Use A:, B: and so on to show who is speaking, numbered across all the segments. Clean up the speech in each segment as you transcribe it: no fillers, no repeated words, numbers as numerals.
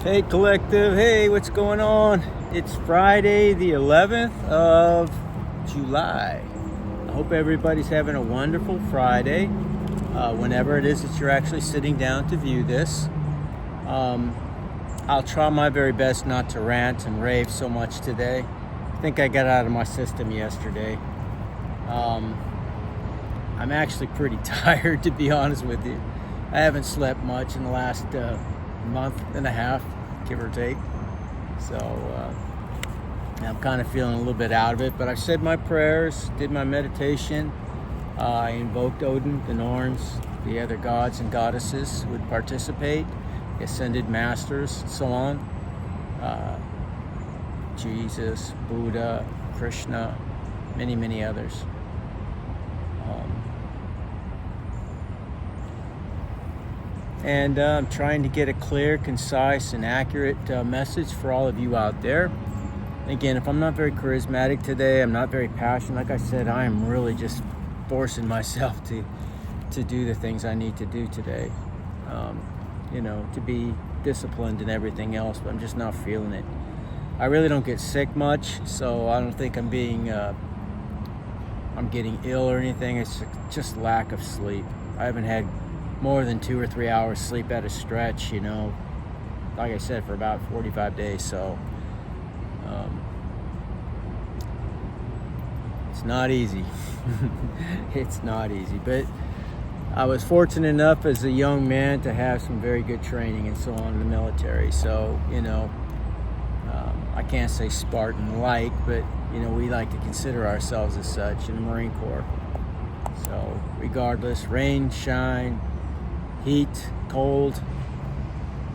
A: Hey collective, hey, what's going on? It's Friday the 11th of July. I hope everybody's having a wonderful Friday, whenever it is that you're actually sitting down to view this. I'll try my very best not to rant and rave so much today. I think I got out of my system yesterday. I'm actually pretty tired, to be honest with you. I haven't slept much in the last month and a half, give or take. So I'm kind of feeling a little bit out of it, but I said my prayers, did my meditation. I invoked Odin, the Norns, the other gods and goddesses who would participate, the ascended masters, and so on. Jesus, Buddha, Krishna, many, many others. And I'm trying to get a clear, concise, and accurate message for all of you out there. Again, if I'm not very charismatic today, I'm not very passionate, like I said, I am really just forcing myself to do the things I need to do today. To be disciplined and everything else, but I'm just not feeling it. I really don't get sick much, so I don't think I'm getting ill or anything. It's just lack of sleep. I haven't had more than 2 or 3 hours sleep at a stretch, like I said, for about 45 days. So it's not easy. It's not easy, but I was fortunate enough as a young man to have some very good training and so on in the military. So I can't say Spartan-like, but we like to consider ourselves as such in the Marine Corps. So regardless, rain, shine, heat, cold,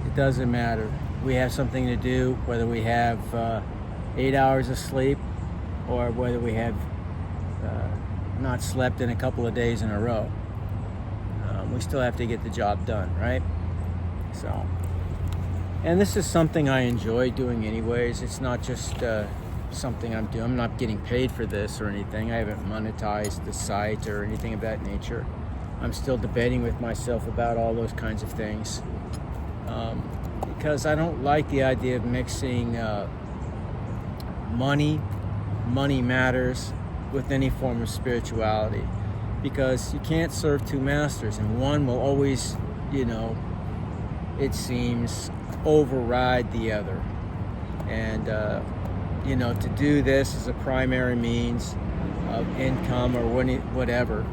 A: it doesn't matter. We have something to do, whether we have 8 hours of sleep or whether we have not slept in a couple of days in a row. We still have to get the job done, right? So, and this is something I enjoy doing anyways. It's not just something I'm doing. I'm not getting paid for this or anything. I haven't monetized the site or anything of that nature. I'm still debating with myself about all those kinds of things, because I don't like the idea of mixing money matters with any form of spirituality, because you can't serve two masters, and one will always, it seems, override the other. And to do this as a primary means of income or whatever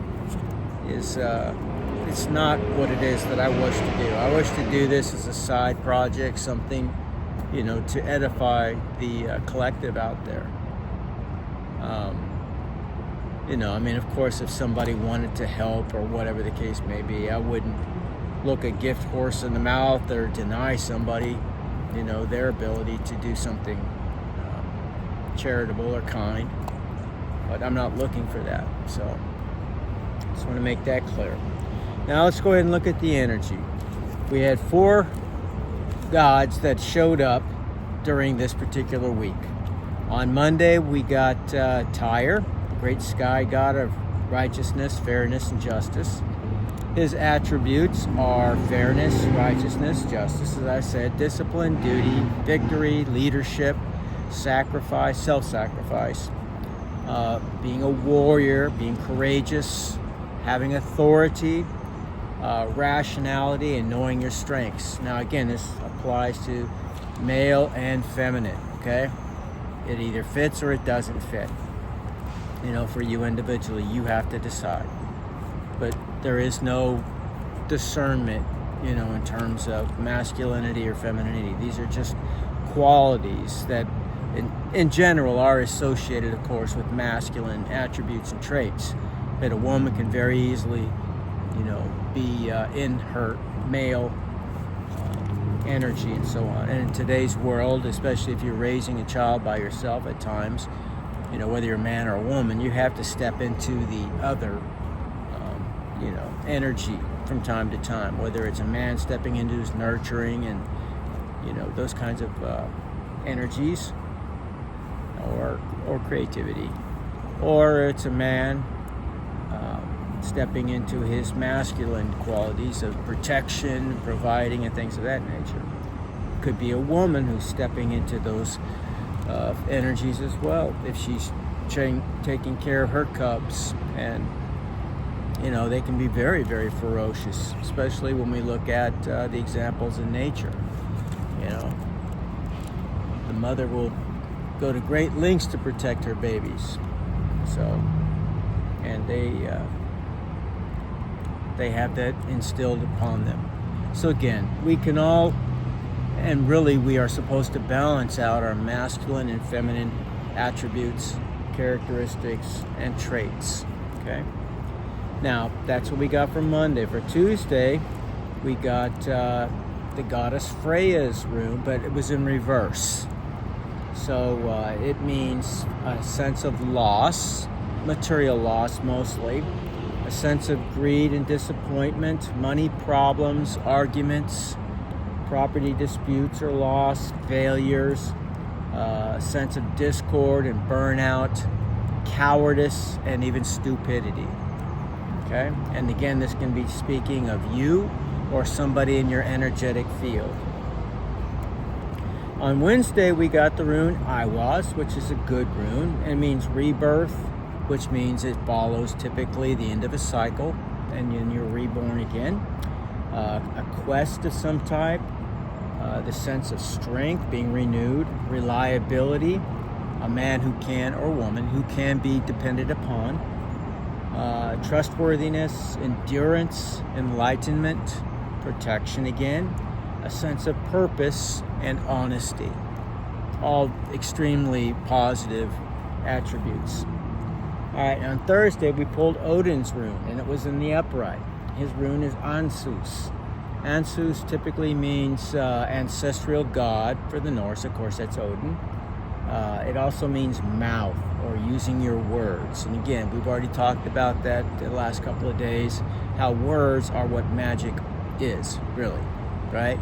A: is it's not what it is that I wish to do. I wish to do this as a side project, something to edify the collective out there. Of course, if somebody wanted to help or whatever the case may be, I wouldn't look a gift horse in the mouth or deny somebody their ability to do something charitable or kind, but I'm not looking for that. So just want to make that clear. Now let's go ahead and look at the energy. We had 4 gods that showed up during this particular week. On Monday, we got Tyr, the great sky god of righteousness, fairness, and justice. His attributes are fairness, righteousness, justice, as I said, discipline, duty, victory, leadership, sacrifice, self-sacrifice, being a warrior, being courageous, having authority, rationality, and knowing your strengths. Now again, this applies to male and feminine, okay? It either fits or it doesn't fit. For you individually, you have to decide. But there is no discernment, in terms of masculinity or femininity. These are just qualities that in general are associated, of course, with masculine attributes and traits. That a woman can very easily, be in her male energy and so on. And in today's world, especially if you're raising a child by yourself at times, whether you're a man or a woman, you have to step into the other, energy from time to time, whether it's a man stepping into his nurturing and, those kinds of energies or creativity, or it's a man stepping into his masculine qualities of protection, providing, and things of that nature. could be a woman who's stepping into those energies as well, if she's taking care of her cubs. And they can be very, very ferocious, especially when we look at the examples in nature. The mother will go to great lengths to protect her babies. And they have that instilled upon them. So again, we can all, and really we are supposed to balance out our masculine and feminine attributes, characteristics, and traits. Okay? Now, that's what we got for Monday. For Tuesday, we got the goddess Freya's rune, but it was in reverse. So it means a sense of loss, material loss mostly, a sense of greed and disappointment, money problems, arguments, property disputes or loss, failures, a sense of discord and burnout, cowardice, and even stupidity. Okay? And again, this can be speaking of you or somebody in your energetic field. On Wednesday, we got the rune Aiwass, which is a good rune. It means rebirth, which means it follows typically the end of a cycle, and then you're reborn again. A quest of some type, the sense of strength being renewed, reliability, a man who can, or woman, who can be depended upon, trustworthiness, endurance, enlightenment, protection again, a sense of purpose, and honesty. All extremely positive attributes. All right, on Thursday, we pulled Odin's rune, and it was in the upright. His rune is Ansus. Ansus typically means ancestral god for the Norse. Of course, that's Odin. It also means mouth, or using your words. And again, we've already talked about that the last couple of days, how words are what magic is, really, right?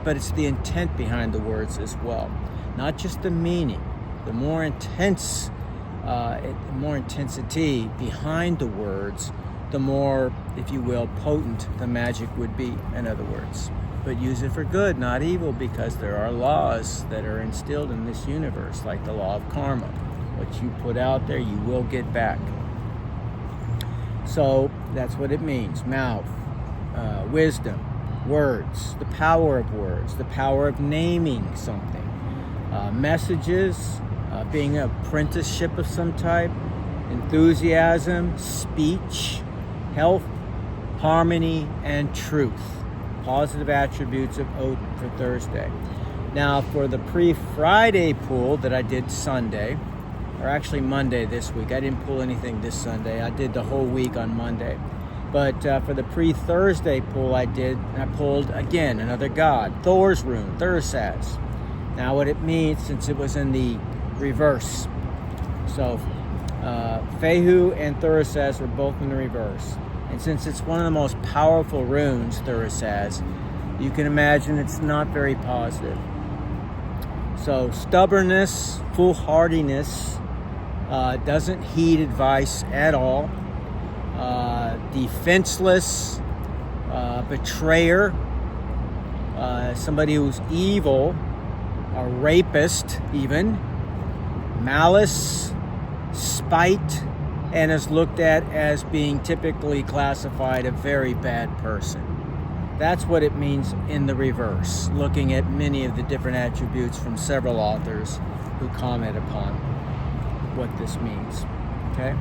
A: But it's the intent behind the words as well, not just the meaning. The more intense, more intensity behind the words, the more, if you will, potent the magic would be, in other words. But use it for good, not evil, because there are laws that are instilled in this universe, like the law of karma. What you put out there, you will get back. So that's what it means. Mouth, wisdom, words, the power of words, the power of naming something, messages, being an apprenticeship of some type, enthusiasm, speech, health, harmony, and truth. Positive attributes of Odin for Thursday. Now, for the pre-Friday pool that I did Sunday, or actually Monday this week, I didn't pull anything this Sunday. I did the whole week on Monday. But for the pre-Thursday pool I pulled, again, another god, Thor's rune, Thursaz. Now, what it means, since it was in the reverse. So, Fehu and Thursaz were both in the reverse. And since it's one of the most powerful runes, Thursaz, you can imagine it's not very positive. So stubbornness, foolhardiness, doesn't heed advice at all, defenseless, betrayer, somebody who's evil, a rapist even, malice, spite, and is looked at as being typically classified a very bad person. That's what it means in the reverse, looking at many of the different attributes from several authors who comment upon what this means. Okay?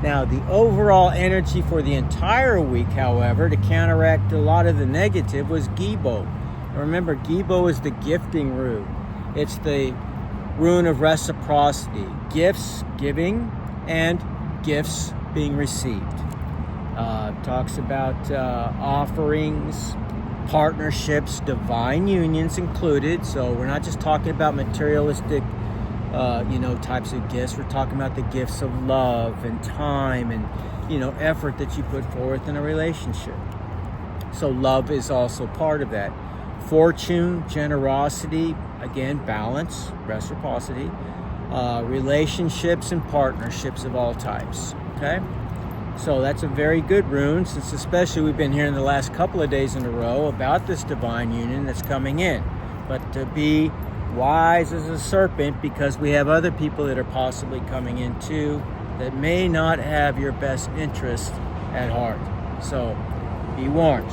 A: Now, the overall energy for the entire week, however, to counteract a lot of the negative, was Gibo. Remember, Gibo is the gifting rune. It's the rune of reciprocity, gifts giving and gifts being received. Talks about offerings, partnerships, divine unions included. So we're not just talking about materialistic, types of gifts. We're talking about the gifts of love and time and, effort that you put forth in a relationship. So love is also part of that. Fortune, generosity, again, balance, reciprocity, relationships and partnerships of all types. Okay? So that's a very good rune, since especially we've been hearing the last couple of days in a row about this divine union that's coming in. but to be wise as a serpent, because we have other people that are possibly coming in too that may not have your best interest at heart. So be warned.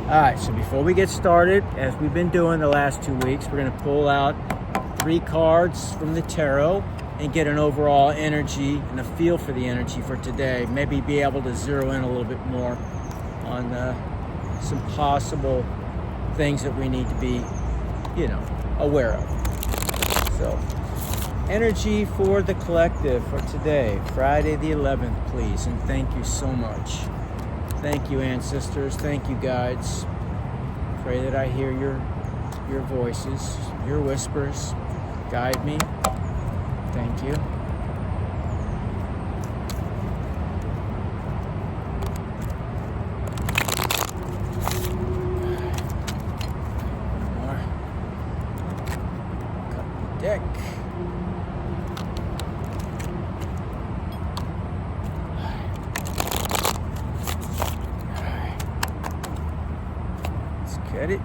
A: All right, so before we get started, as we've been doing the last 2 weeks, we're going to pull out 3 cards from the tarot and get an overall energy and a feel for the energy for today. Maybe be able to zero in a little bit more on some possible things that we need to be, aware of. So, energy for the collective for today, Friday the 11th, please, and thank you so much. Thank you, ancestors. Thank you, guides. Pray that I hear your voices, your whispers. Guide me. Thank you. Deck. Let's get it.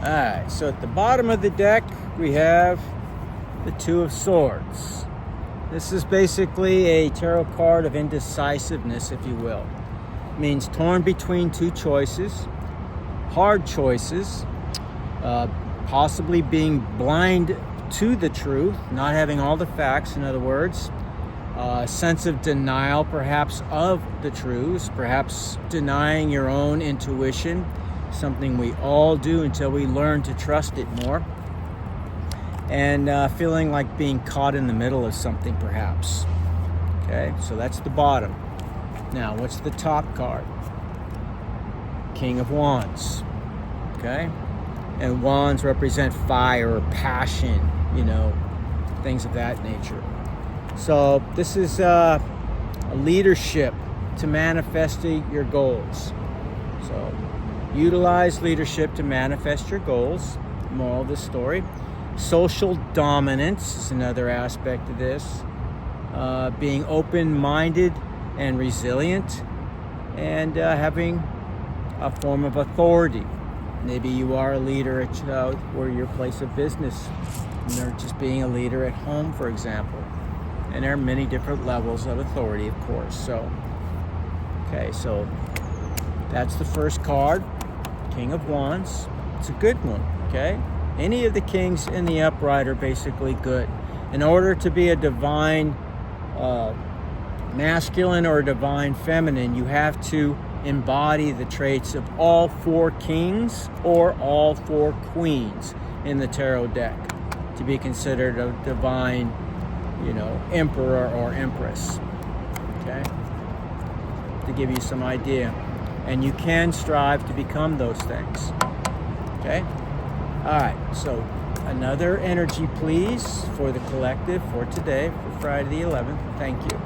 A: Alright, so at the bottom of the deck we have the Two of Swords. This is basically a tarot card of indecisiveness, if you will. Means torn between 2 choices, hard choices, possibly being blind to the truth, not having all the facts, in other words, a sense of denial perhaps of the truths, perhaps denying your own intuition, something we all do until we learn to trust it more, and feeling like being caught in the middle of something perhaps. Okay, so that's the bottom. Now, what's the top card? King of Wands. Okay? And wands represent fire or passion, things of that nature. So this is a leadership to manifesting your goals. So utilize leadership to manifest your goals. Moral of the story. Social dominance is another aspect of this. Being open-minded and resilient, and having a form of authority. Maybe you are a leader at your place of business, and just being a leader at home, for example. And there are many different levels of authority, of course. So, okay, so that's the first card, King of Wands. It's a good one, okay? Any of the kings in the upright are basically good. In order to be a divine masculine or divine feminine, you have to embody the traits of all 4 kings or all 4 queens in the tarot deck to be considered a divine, emperor or empress. Okay? To give you some idea. And you can strive to become those things. Okay? All right, so another energy, please, for the collective for today, for Friday the 11th. Thank you.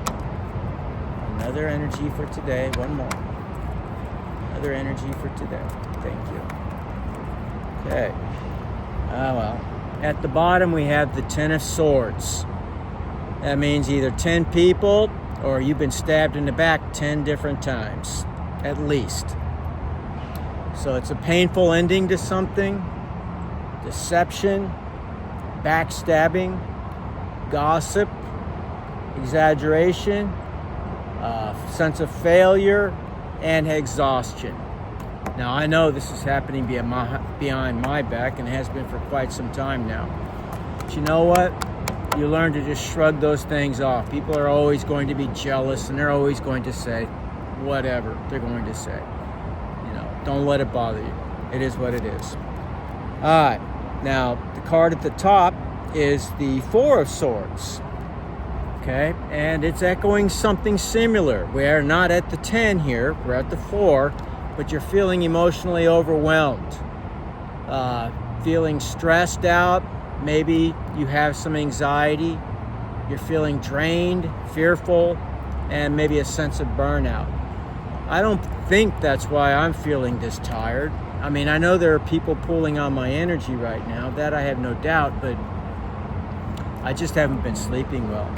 A: Another energy for today. One more. Another energy for today. Thank you. Okay. Well, at the bottom we have the Ten of Swords. That means either 10 people or you've been stabbed in the back 10 different times, at least. So it's a painful ending to something. Deception, backstabbing, gossip, exaggeration, sense of failure, and exhaustion. Now, I know this is happening behind my back and has been for quite some time now. But you know what? You learn to just shrug those things off. People are always going to be jealous, and they're always going to say whatever they're going to say. Don't let it bother you. It is what it is. All right. Now, the card at the top is the Four of Swords. Okay, and it's echoing something similar. We're not at the 10 here, we're at the 4, but you're feeling emotionally overwhelmed, feeling stressed out. Maybe you have some anxiety, you're feeling drained, fearful, and maybe a sense of burnout. I don't think that's why I'm feeling this tired. I mean, I know there are people pulling on my energy right now, that I have no doubt, but I just haven't been sleeping well.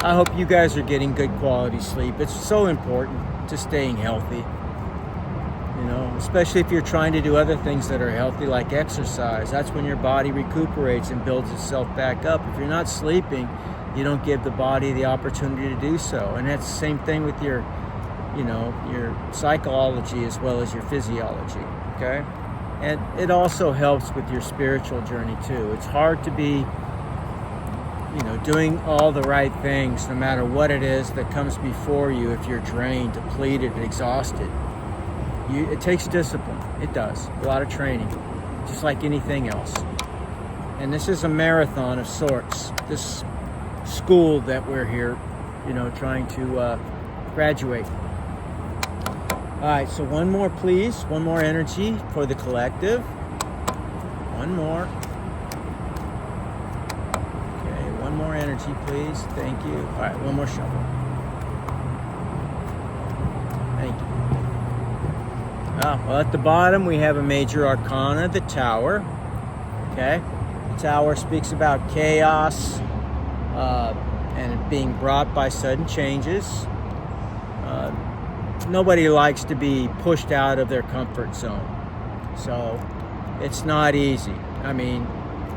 A: I hope you guys are getting good quality sleep. It's so important to staying healthy. You know, especially if you're trying to do other things that are healthy, like exercise. That's when your body recuperates and builds itself back up. If you're not sleeping, you don't give the body the opportunity to do so. And that's the same thing with your, you know, your psychology as well as your physiology, okay? And it also helps with your spiritual journey too. It's hard to be, you know, doing all the right things no matter what it is that comes before you if you're drained, depleted, exhausted. It takes discipline. It does. A lot of training, just like anything else. And this is a marathon of sorts. This school that we're here, you know, trying to graduate. All right, so one more, please. One more energy for the collective. One more. Okay, one more energy, please. Thank you. All right, one more shuffle. Thank you. Well, at the bottom, we have a major arcana, the Tower. Okay? The Tower speaks about chaos and it being brought by sudden changes. Nobody likes to be pushed out of their comfort zone. So, it's not easy. I mean,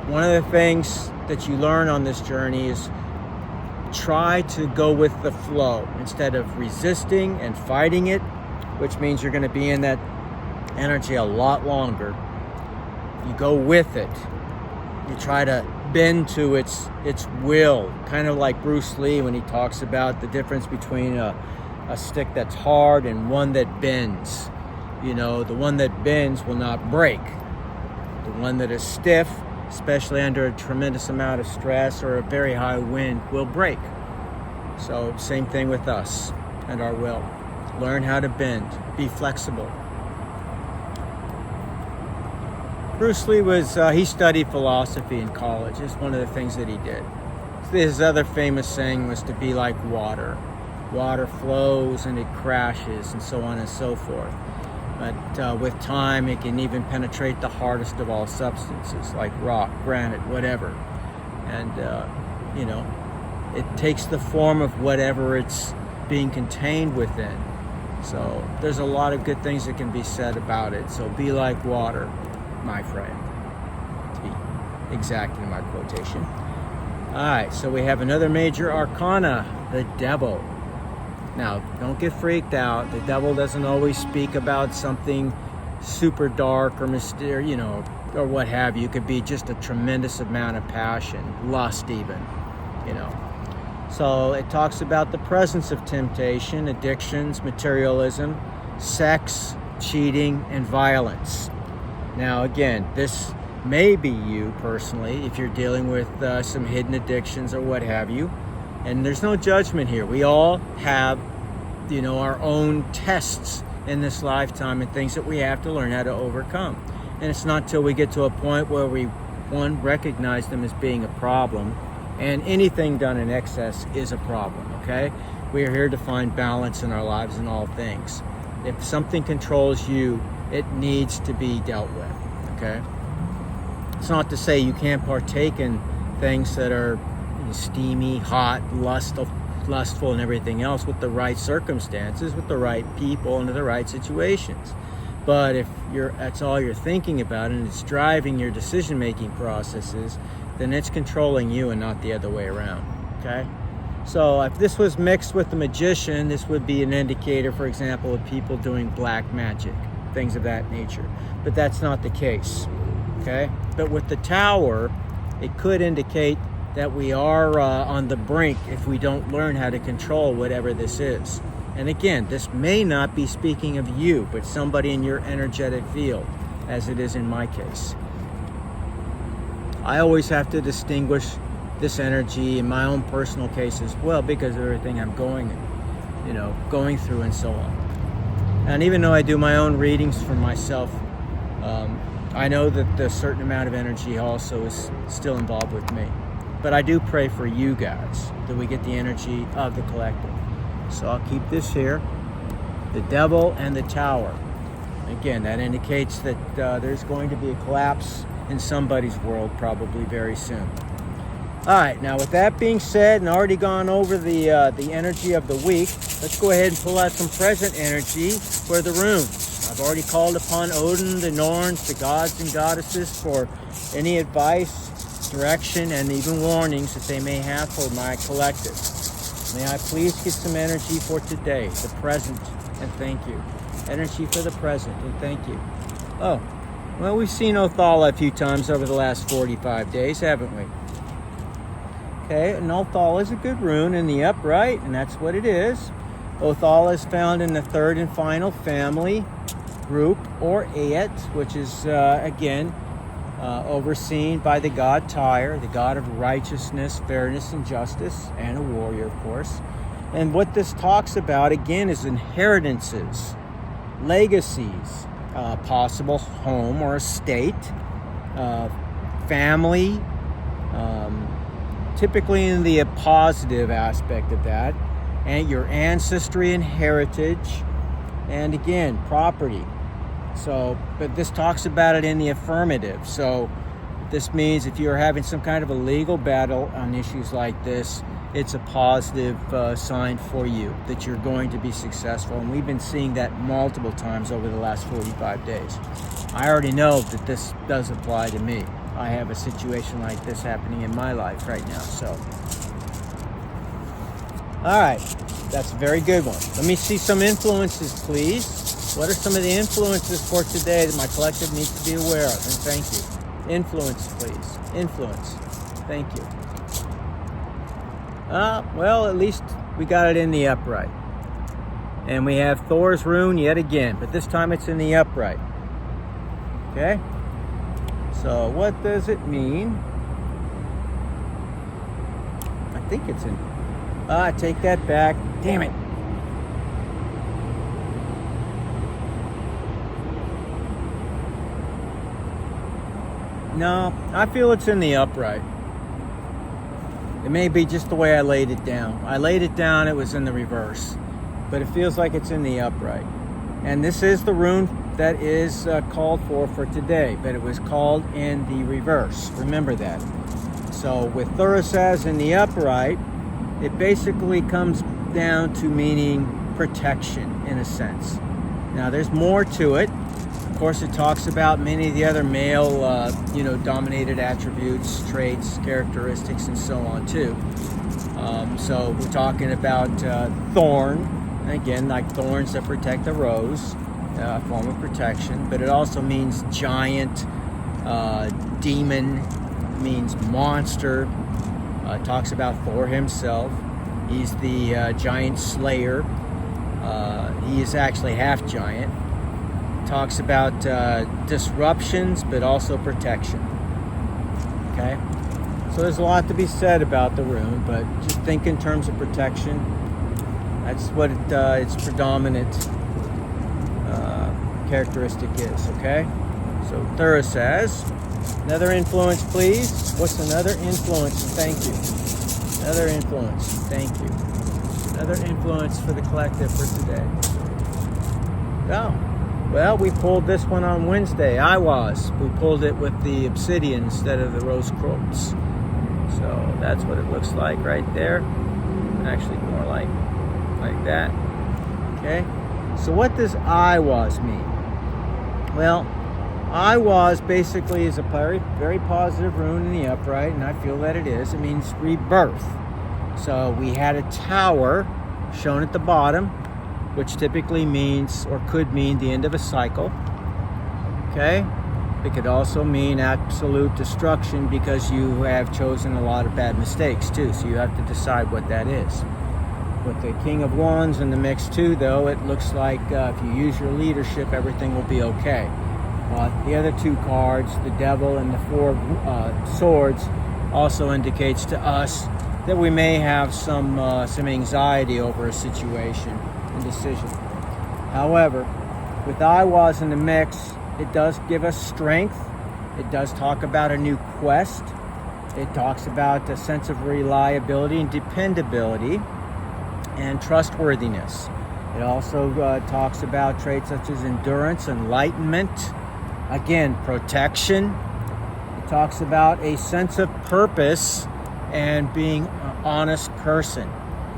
A: one of the things that you learn on this journey is try to go with the flow instead of resisting and fighting it, which means you're going to be in that energy a lot longer. You go with it. You try to bend to its will, kind of like Bruce Lee when he talks about the difference between a stick that's hard and one that bends. You know, the one that bends will not break. The one that is stiff, especially under a tremendous amount of stress or a very high wind, will break. So same thing with us and our will. Learn how to bend. Be flexible. Bruce Lee he studied philosophy in college. It's one of the things that he did. His other famous saying was to be like water. Water flows and it crashes and so on and so forth. But with time, it can even penetrate the hardest of all substances, like rock, granite, whatever. And, you know, it takes the form of whatever it's being contained within. So there's a lot of good things that can be said about it. So be like water, my friend, to be exact in my quotation. All right, so we have another major arcana, the Devil. Now, don't get freaked out. The Devil doesn't always speak about something super dark or mysterious, you know, or what have you. It could be just a tremendous amount of passion, lust even, you know. So it talks about the presence of temptation, addictions, materialism, sex, cheating, and violence. Now, again, this may be you personally if you're dealing with some hidden addictions or what have you. And there's no judgment here. We all have, you know, our own tests in this lifetime and things that we have to learn how to overcome. And it's not till we get to a point where we, one, recognize them as being a problem, and anything done in excess is a problem, okay? We are here to find balance in our lives in all things. If something controls you, it needs to be dealt with, okay? It's not to say you can't partake in things that are steamy, hot, lustful, and everything else with the right circumstances, with the right people, and the right situations. But if that's all you're thinking about and it's driving your decision-making processes, then it's controlling you and not the other way around, okay? So if this was mixed with the magician, this would be an indicator, for example, of people doing black magic, things of that nature. But that's not the case, okay? But with the Tower, it could indicate that we are on the brink if we don't learn how to control whatever this is. And again, this may not be speaking of you, but somebody in your energetic field, as it is in my case. I always have to distinguish this energy in my own personal case as well because of everything I'm going through and so on. And even though I do my own readings for myself, I know that a certain amount of energy also is still involved with me. But I do pray for you guys that we get the energy of the collective. So I'll keep this here. The Devil and the Tower. Again, that indicates that there's going to be a collapse in somebody's world probably very soon. All right, now with that being said and already gone over the energy of the week, let's go ahead and pull out some present energy for the runes. I've already called upon Odin, the Norns, the gods and goddesses for any advice, direction, and even warnings that they may have for my collective. May I please get some energy for today, the present, and thank you. Energy for the present, and thank you. Oh, well, we've seen Othala a few times over the last 45 days, haven't we? Okay, and Othala is a good rune in the upright, and that's what it is. Othala is found in the third and final family group, or Aet, which is, again, overseen by the god Tyr, the god of righteousness, fairness, and justice, and a warrior, of course. And what this talks about, again, is inheritances, legacies, possible home or estate, family, typically in the positive aspect of that, and your ancestry and heritage, and again, property. So, but this talks about it in the affirmative. So this means if you're having some kind of a legal battle on issues like this, it's a positive sign for you that you're going to be successful. And we've been seeing that multiple times over the last 45 days. I already know that this does apply to me. I have a situation like this happening in my life right now. So, all right, that's a very good one. Let me see some influences, please. What are some of the influences for today that my collective needs to be aware of? And thank you. Influence, please. Influence. Thank you. Well, at least we got it in the upright. And we have Thor's rune yet again, but this time it's in the upright. Okay? So what does it mean? I think it's in... I take that back. Damn it. No, I feel it's in the upright. It may be just the way I laid it down. I laid it down, it was in the reverse. But it feels like it's in the upright. And this is the rune that is called for today, but it was called in the reverse. Remember that. So with Thurisaz in the upright, it basically comes down to meaning protection in a sense. Now there's more to it. Of course, it talks about many of the other male, dominated attributes, traits, characteristics, and so on too. So we're talking about thorn, again, like thorns that protect the rose, a form of protection. But it also means giant, demon, means monster. It talks about Thor himself. He's the giant slayer. He is actually half giant. Talks about disruptions, but also protection. Okay? So there's a lot to be said about the rune, but just think in terms of protection. That's what its predominant characteristic is, okay? So Thurisaz. Another influence, please. What's another influence? Thank you. Another influence. Thank you. Another influence for the collective for today. Oh. Well, we pulled this one on Wednesday. We pulled it with the obsidian instead of the rose quartz. So that's what it looks like right there. Actually, more like that. Okay. So what does Aiwass mean? Well, Aiwass basically is a very, very positive rune in the upright, and I feel that it is. It means rebirth. So we had a tower shown at the bottom, which typically means or could mean the end of a cycle. Okay? It could also mean absolute destruction because you have chosen a lot of bad mistakes too, so you have to decide what that is. With the King of Wands in the mix too, though, it looks like if you use your leadership, everything will be okay. The other two cards, the Devil and the Four Swords, also indicates to us that we may have some anxiety over a situation and decision. However, with Aiwass in the mix, it does give us strength. It does talk about a new quest. It talks about a sense of reliability and dependability and trustworthiness. It also talks about traits such as endurance, enlightenment, again, protection. It talks about a sense of purpose and being an honest person.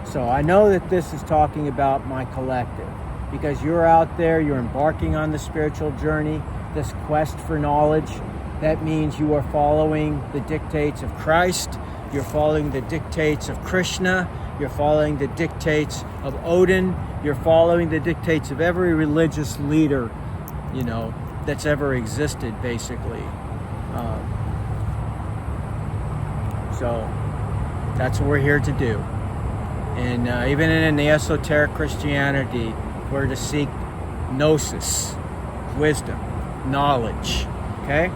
A: So I know that this is talking about my collective, because you're out there, you're embarking on the spiritual journey, this quest for knowledge. That means you are following the dictates of Christ, you're following the dictates of Krishna, you're following the dictates of Odin, you're following the dictates of every religious leader, that's ever existed, basically. So that's what we're here to do. And even in the esoteric Christianity, we're to seek gnosis, wisdom, knowledge, okay?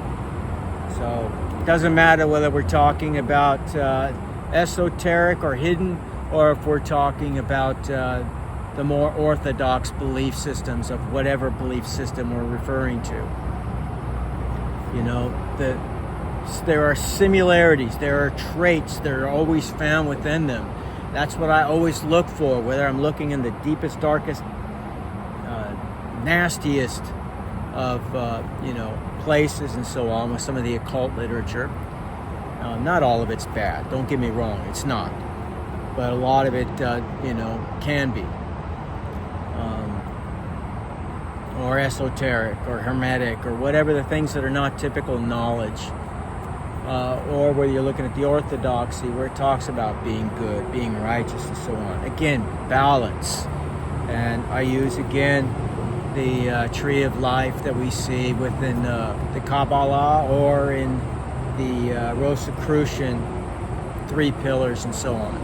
A: So it doesn't matter whether we're talking about esoteric or hidden, or if we're talking about the more orthodox belief systems of whatever belief system we're referring to. There are similarities, there are traits that are always found within them. That's what I always look for, whether I'm looking in the deepest, darkest, nastiest of places and so on with some of the occult literature. Not all of it's bad, don't get me wrong, it's not. But a lot of it, can be. Or esoteric, or hermetic, or whatever the things that are not typical knowledge. Or whether you're looking at the orthodoxy, where it talks about being good, being righteous, and so on. Again, balance. And I use, again, the tree of life that we see within the Kabbalah, or in the Rosicrucian 3 pillars and so on.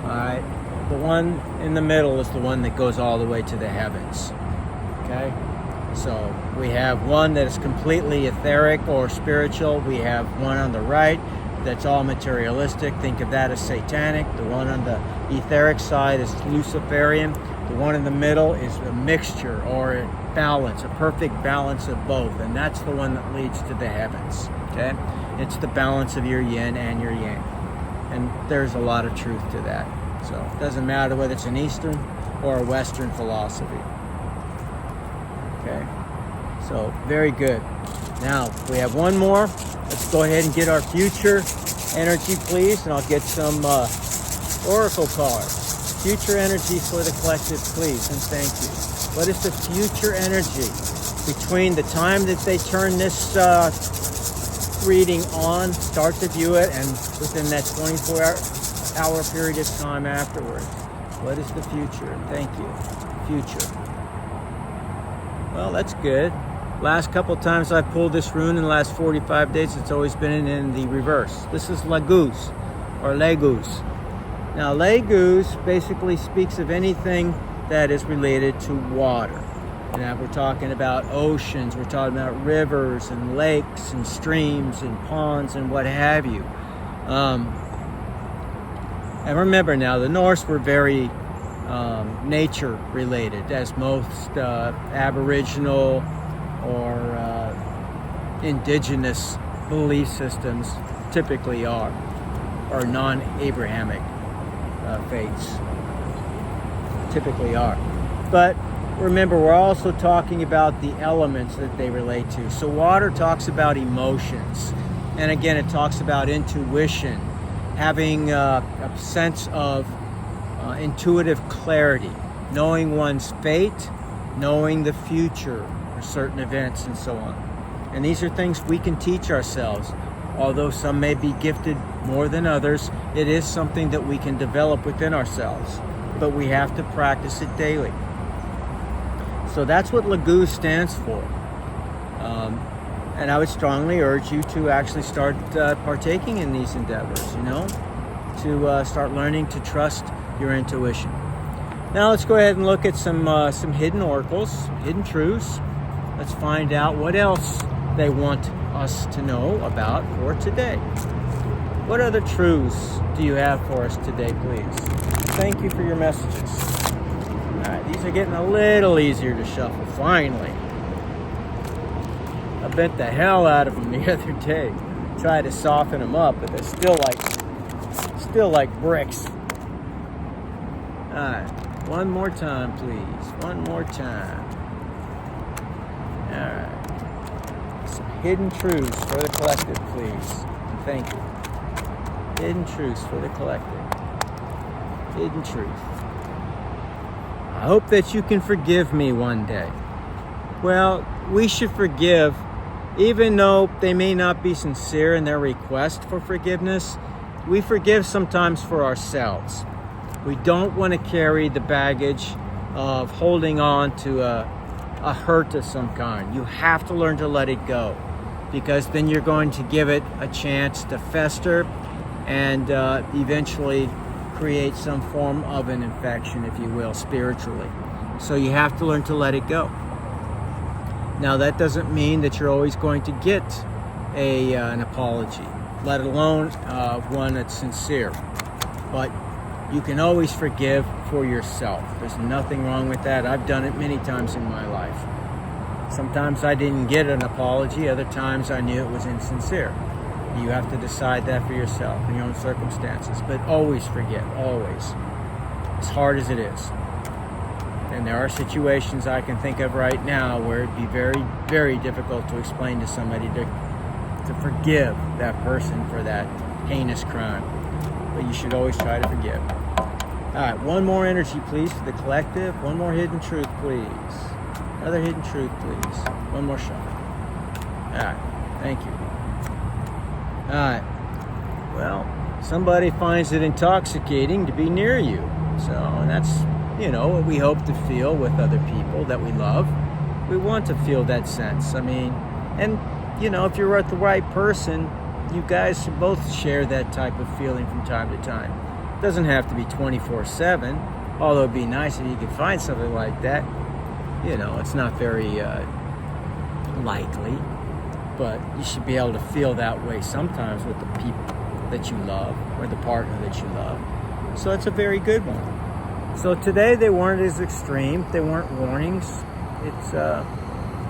A: All right, the one in the middle is the one that goes all the way to the heavens. Okay, so we have one that is completely etheric or spiritual. We have one on the right that's all materialistic. Think of that as satanic. The one on the etheric side is Luciferian. The one in the middle is a mixture or a balance, a perfect balance of both. And that's the one that leads to the heavens. Okay, it's the balance of your yin and your yang. And there's a lot of truth to that. So it doesn't matter whether it's an Eastern or a Western philosophy. Okay, so very good. Now we have one more. Let's go ahead and get our future energy, please, and I'll get some oracle cards. Future energy for the collective, please, and thank you. What is the future energy between the time that they turn this reading on, start to view it, and within that 24-hour period of time afterwards? What is the future? Thank you. Future. Well, that's good. Last couple times I've pulled this rune in the last 45 days, it's always been in the reverse. This is Lagus, or Legus. Now, Legus basically speaks of anything that is related to water. Now, we're talking about oceans, we're talking about rivers and lakes and streams and ponds and what have you. And remember now, the Norse were very nature related, as most Aboriginal or indigenous belief systems typically are, or non-Abrahamic faiths typically are. But remember, we're also talking about the elements that they relate to. So water talks about emotions, and again, it talks about intuition, having a sense of intuitive clarity, knowing one's fate, knowing the future for certain events, and so on. And these are things we can teach ourselves. Although some may be gifted more than others, it is something that we can develop within ourselves, but we have to practice it daily. So that's what Lagus stands for. And I would strongly urge you to actually start partaking in these endeavors, to start learning to trust your intuition. Now let's go ahead and look at some hidden oracles, hidden truths. Let's find out what else they want us to know about for today. What other truths do you have for us today, please? Thank you for your messages. All right, these are getting a little easier to shuffle, finally. I bent the hell out of them the other day. Tried to soften them up, but they're still like bricks. All right, one more time, please. One more time. All right. Some hidden truths for the collective, please. Thank you. Hidden truths for the collective. Hidden truth. I hope that you can forgive me one day. Well, we should forgive, even though they may not be sincere in their request for forgiveness. We forgive sometimes for ourselves. We don't want to carry the baggage of holding on to a hurt of some kind. You have to learn to let it go, because then you're going to give it a chance to fester and eventually create some form of an infection, if you will, spiritually. So you have to learn to let it go. Now, that doesn't mean that you're always going to get an apology, let alone one that's sincere. But you can always forgive for yourself. There's nothing wrong with that. I've done it many times in my life. Sometimes I didn't get an apology. Other times I knew it was insincere. You have to decide that for yourself in your own circumstances. But always forgive, always. As hard as it is. And there are situations I can think of right now where it'd be very, very difficult to explain to somebody to forgive that person for that heinous crime. But you should always try to forgive. All right, one more energy, please, for the collective. One more hidden truth, please. Another hidden truth, please. One more shot. All right, thank you. All right, well, somebody finds it intoxicating to be near you. So that's, what we hope to feel with other people that we love. We want to feel that sense. I mean, and, if you're with the right person, you guys should both share that type of feeling from time to time. It doesn't have to be 24/7, although it'd be nice if you could find something like that. It's not very likely, but you should be able to feel that way sometimes with the people that you love or the partner that you love. So it's a very good one. So today they weren't as extreme. They weren't warnings. It's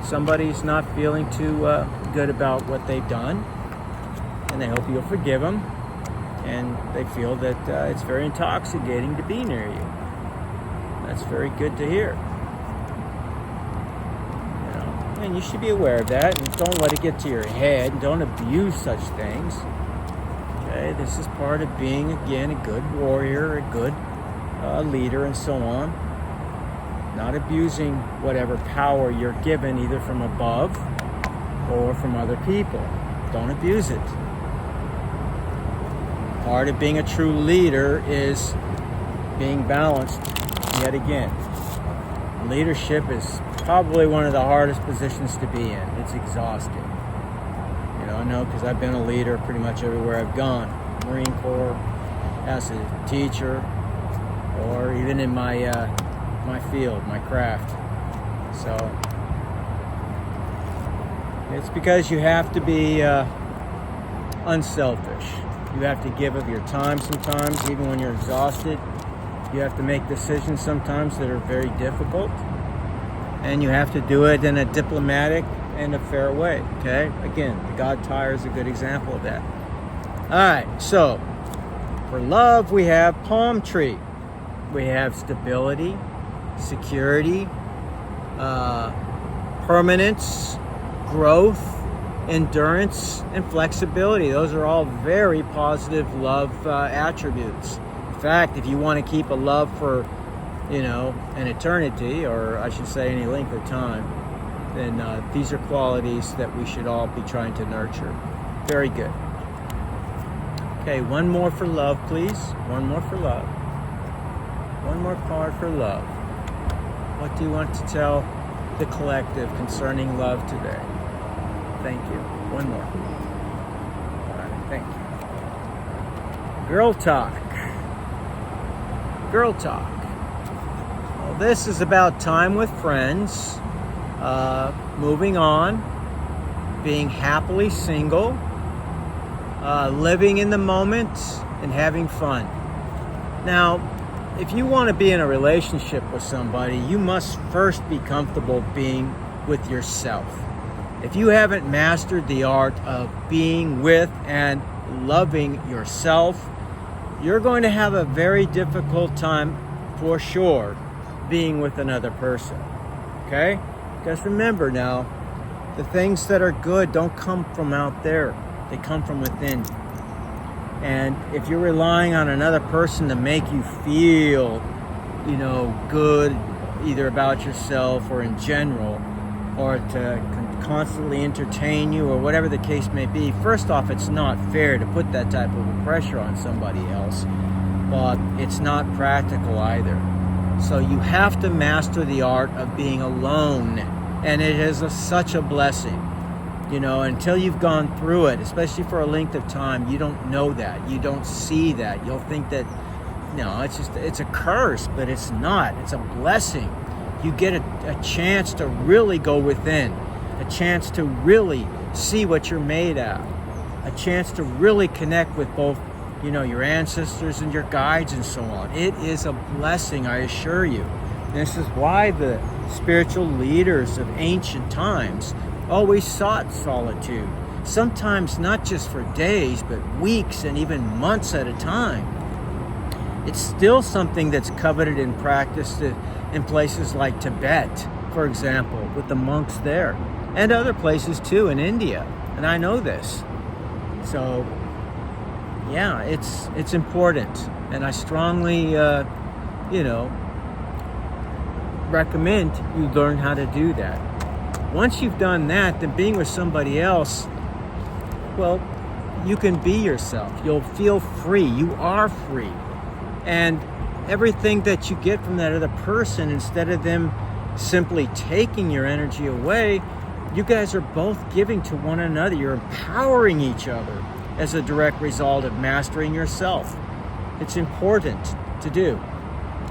A: somebody's not feeling too good about what they've done, and they hope you'll forgive them, and they feel that it's very intoxicating to be near you. That's very good to hear. And you should be aware of that, and don't let it get to your head. Don't abuse such things. Okay, this is part of being, again, a good warrior, a good leader, and so on. Not abusing whatever power you're given, either from above or from other people. Don't abuse it. Part of being a true leader is being balanced yet again. Leadership is probably one of the hardest positions to be in. It's exhausting. I know because I've been a leader pretty much everywhere I've gone. Marine Corps, as a teacher, or even in my field, my craft. So it's because you have to be unselfish. You have to give of your time sometimes, even when you're exhausted. You have to make decisions sometimes that are very difficult. And you have to do it in a diplomatic and a fair way, okay? Again, the God Tire is a good example of that. All right, so for love, we have palm tree. We have stability, security, permanence, growth, endurance, and flexibility. Those are all very positive love attributes. In fact, if you want to keep a love for an eternity, or I should say any length of time, then these are qualities that we should all be trying to nurture. Very good. Okay, one more for love, please. One more for love. One more card for love. What do you want to tell the collective concerning love today? Thank you. One more. All right, thank you. Girl talk. Girl talk. Well, this is about time with friends, moving on, being happily single, living in the moment, and having fun. Now, if you want to be in a relationship with somebody, you must first be comfortable being with yourself. If you haven't mastered the art of being with and loving yourself, you're going to have a very difficult time, for sure, being with another person. Okay? Because remember now, the things that are good don't come from out there. They come from within. And if you're relying on another person to make you feel, good, either about yourself or in general, or to constantly entertain you or whatever the case may be, first off, it's not fair to put that type of pressure on somebody else, but it's not practical either. So you have to master the art of being alone, and it is such a blessing. Until you've gone through it, especially for a length of time, you don't know that. You don't see that. You'll think that, it's a curse, but it's not. It's a blessing. You get a chance to really go within, a chance to really see what you're made of, a chance to really connect with both, your ancestors and your guides and so on. It is a blessing, I assure you. And this is why the spiritual leaders of ancient times always sought solitude, sometimes not just for days, but weeks and even months at a time. It's still something that's coveted and practiced in places like Tibet, for example, with the monks there, and other places too in India. And I know this. So, yeah, it's important. And I strongly, recommend you learn how to do that. Once you've done that, then being with somebody else, well, you can be yourself. You'll feel free. You are free. And everything that you get from that other person, instead of them simply taking your energy away, you guys are both giving to one another. You're empowering each other as a direct result of mastering yourself. It's important to do.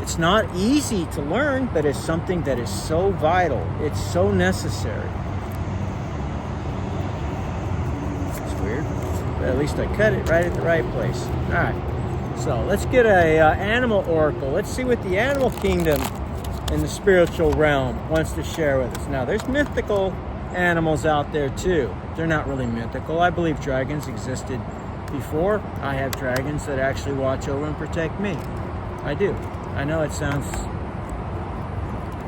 A: It's not easy to learn, but it's something that is so vital. It's so necessary. It's weird, but at least I cut it right at the right place. All right, so let's get a animal oracle. Let's see what the animal kingdom in the spiritual realm wants to share with us. Now, there's mythical animals out there too. They're not really mythical. I believe dragons existed before. I have dragons that actually watch over and protect me. I do. I know it sounds,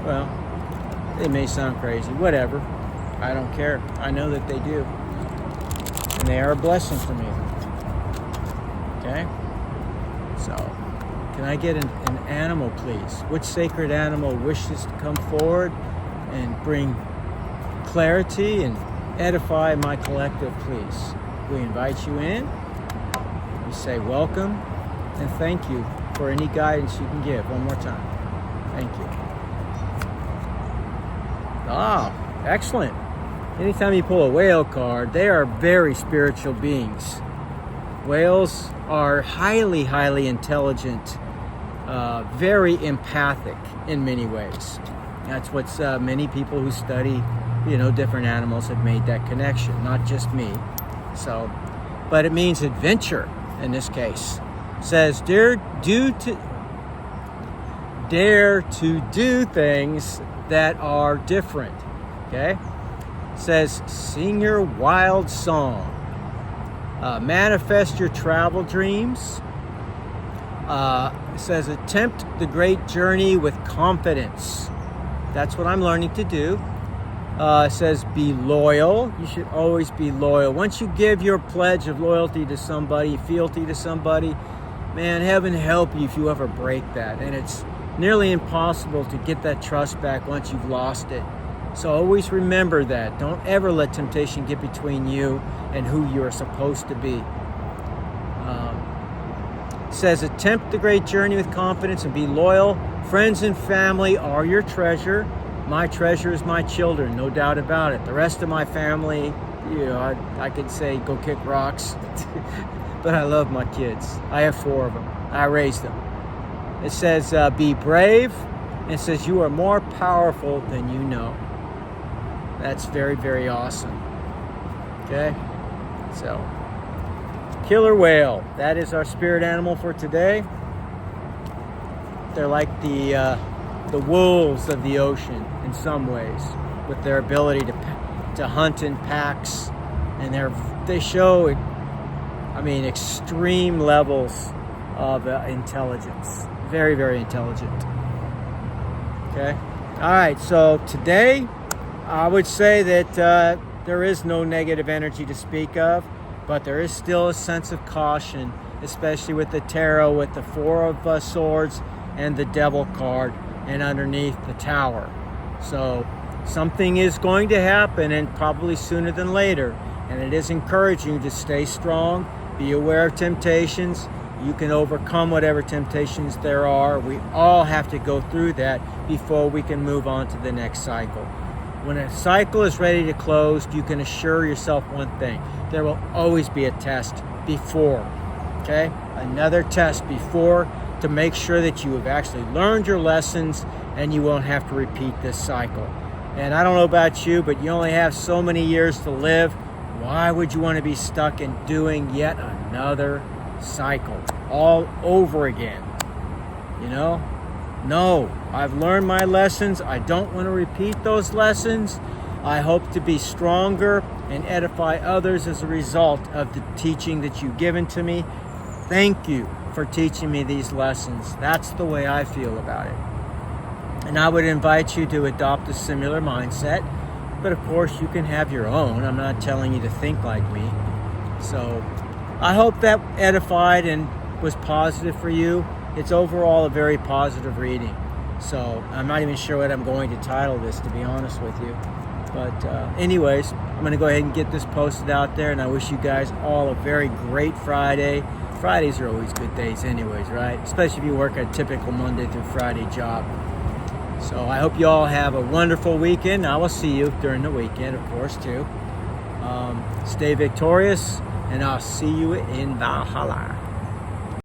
A: well, it may sound crazy. Whatever. I don't care. I know that they do. And they are a blessing for me. Okay? So, can I get an animal, please? Which sacred animal wishes to come forward and bring clarity and edify my collective, please? We invite you in. We say welcome and thank you for any guidance you can give. One more time. Thank you. Ah, excellent. Anytime you pull a whale card, they are very spiritual beings. Whales are highly, highly intelligent, very empathic in many ways. That's what many people who study, different animals have made that connection, not just me. So, but it means adventure in this case. Says dare to do things that are different. Okay? Says sing your wild song. Manifest your travel dreams. It says attempt the great journey with confidence. That's what I'm learning to do. It says be loyal. You should always be loyal. Once you give your pledge of loyalty to somebody, fealty to somebody, man, heaven help you if you ever break that. And it's nearly impossible to get that trust back once you've lost it. So always remember that. Don't ever let temptation get between you and who you're supposed to be. Says attempt the great journey with confidence and be loyal. Friends and family are your treasure. My treasure is my children, no doubt about it. The rest of my family, I could say go kick rocks. But I love my kids. I have 4 of them. I raised them. It says, be brave. And it says, you are more powerful than you know. That's very, very awesome. Okay? So, killer whale. That is our spirit animal for today. They're like the wolves of the ocean in some ways, with their ability to hunt in packs. And they show extreme levels of intelligence. Very, very intelligent. Okay? All right, so today I would say that there is no negative energy to speak of, but there is still a sense of caution, especially with the tarot, with the Four of Swords and the Devil card, and underneath the Tower. So something is going to happen, and probably sooner than later. And it is encouraging you to stay strong, be aware of temptations. You can overcome whatever temptations there are. We all have to go through that before we can move on to the next cycle. When a cycle is ready to close, you can assure yourself one thing: there will always be a test before, okay? Another test before, to make sure that you have actually learned your lessons and you won't have to repeat this cycle. And I don't know about you, but you only have so many years to live. Why would you want to be stuck in doing yet another cycle all over again? You know? No, I've learned my lessons. I don't want to repeat those lessons. I hope to be stronger and edify others as a result of the teaching that you've given to me. Thank you for teaching me these lessons. That's the way I feel about it. And I would invite you to adopt a similar mindset. But of course, you can have your own. I'm not telling you to think like me. So I hope that edified and was positive for you. It's overall a very positive reading. So I'm not even sure what I'm going to title this, to be honest with you. But anyways, I'm going to go ahead and get this posted out there. And I wish you guys all a very great Friday. Fridays are always good days anyways, right? Especially if you work a typical Monday through Friday job. So I hope you all have a wonderful weekend. I will see you during the weekend, of course, too. Stay victorious, and I'll see you in Valhalla.